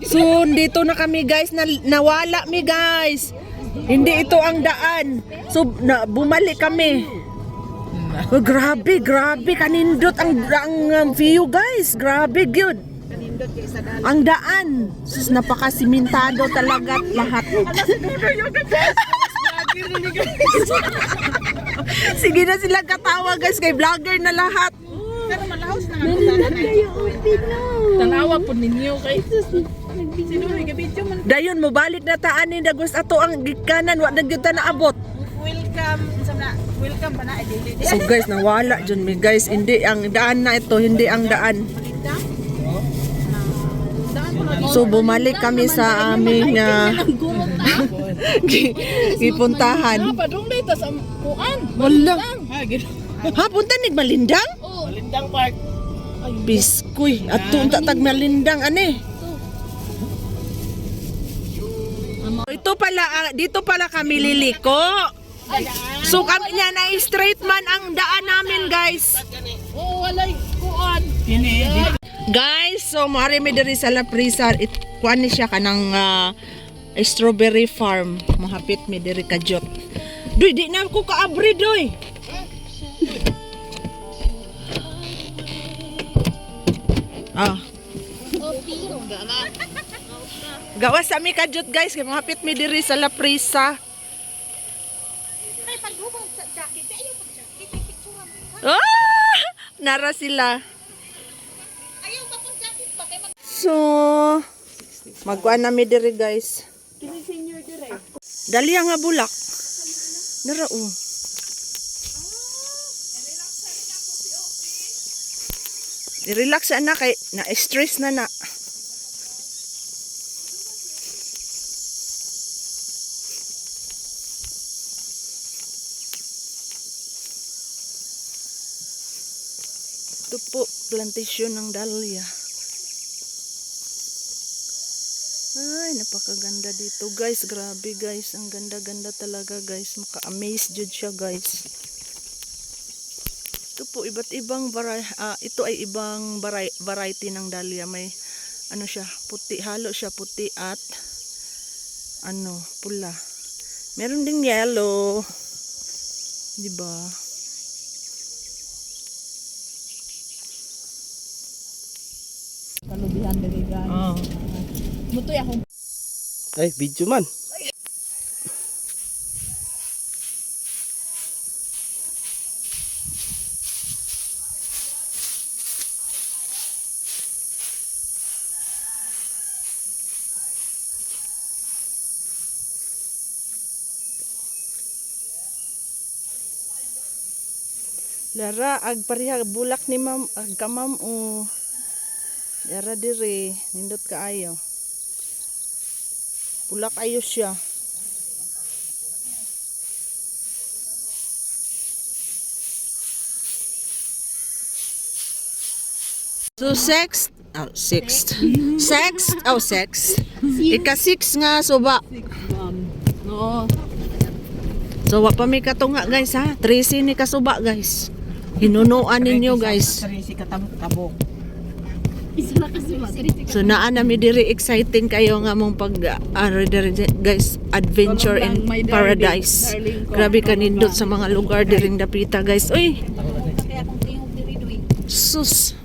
So, dito na kami guys, nawala mi guys. Hindi ito ang daan. So, bumalik kami. Oh, grabe, kanindot ang view guys. Grabe, good. Ang daan. Sus, napakasimentado talaga lahat. Sige na sila katawa guys, kay vlogger na lahat. Tanawa po ninyo kay Dayon mo balik na taan ni dagos ato ang gikanan wa nagyud ta naabot. welcome pa na dili. So guys, nawala dyan mi guys. Hindi ang daan na ito, hindi ang daan. So bumalik kami sa aming ipuntahan. Padung dito sa kuan. Wala. Ha, Ha, punta ni Malindang? Malindang Park. Biskuy, ato unta tag Malindang ane. Ito pala, dito pala kami liliko. So kami niya na straight man ang daan namin guys. Oo, walay kuan. Guys, so mari mi diri sa La Prisa, kuan ni siya kanang strawberry farm. Mahapit mi diri kajot. Duy, di na ako kaabri doy. Gawas sa mi kajot guys, kay mahapit mi diri sa La Prisa. Nara sila. So, magkuan na mi diri guys. Dali nga bulak. Nara o. I-relax na kay na-stress na. Ito po, plantation ng dahlia. Ay, napakaganda dito guys. Grabe guys. Ang ganda-ganda talaga guys. Maka-amaze jud siya guys. Ito po, iba't ibang ito ay ibang variety ng dahlia. May ano siya, puti. Halo siya puti at pula. Meron ding yellow. Diba? Kalubihan diri guys. Oh. Mutoy ako. Ay, video man. Lara, agpariha bulak ni ma'am, agkamam o. Lara dire, nindot kaayo. Bulak ayo siya. So sixth. Ika-6 nga suba. Oo. So wa pa mi katunga guys ha. 13 ni kasuba guys. Hinunuan ninyo guys. Sarisi katabok. So naa na mi diri exciting kayo nga mong pag guys, adventure in paradise. Grabe ka nindot sa mga lugar diring dapita guys. Uy. Sus.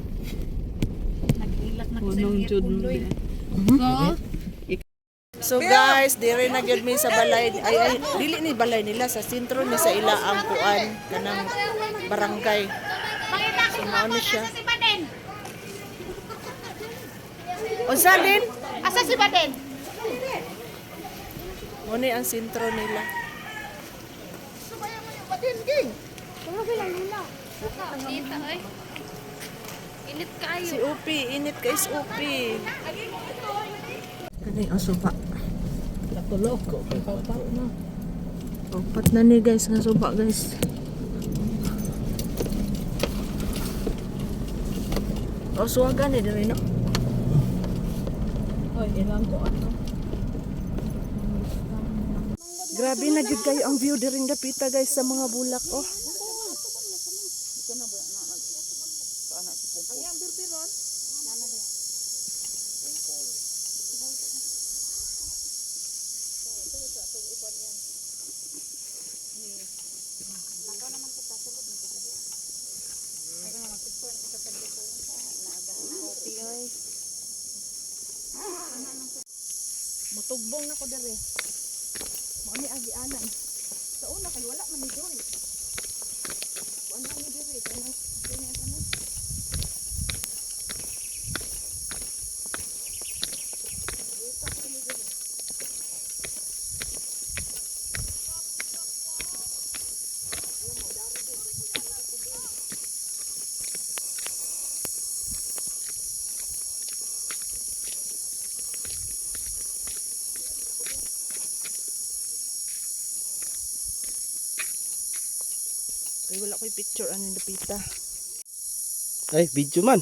Punong jud. So guys, diri na gyud mi sa balay. Ay dili ni balay nila sa sentro ni sa ila ang kuan kanang barangay. So mao ni siya. Unsa din? Asa si Baden? Mo ni ang sentro nila. Baden ging. Ano sila nila? Dito ay. Init kayo. Si Upi, init kay si Upi. Kani ang suba. Natulog ko kay papa na. Upat na ni guys nga suba guys. O suwagan ni diri no. Oy, ilang ko ano. Grabe na gyud kayo ang view diring dapita guys sa mga bulak oh. Mutugbong na ko dere. Mo ni agi anan. Sa una kay wala man ni Joy. Kuan man ni dere kanang kanya kamo. Ay, wala ko'y picture ano yung napita. Ay, video man.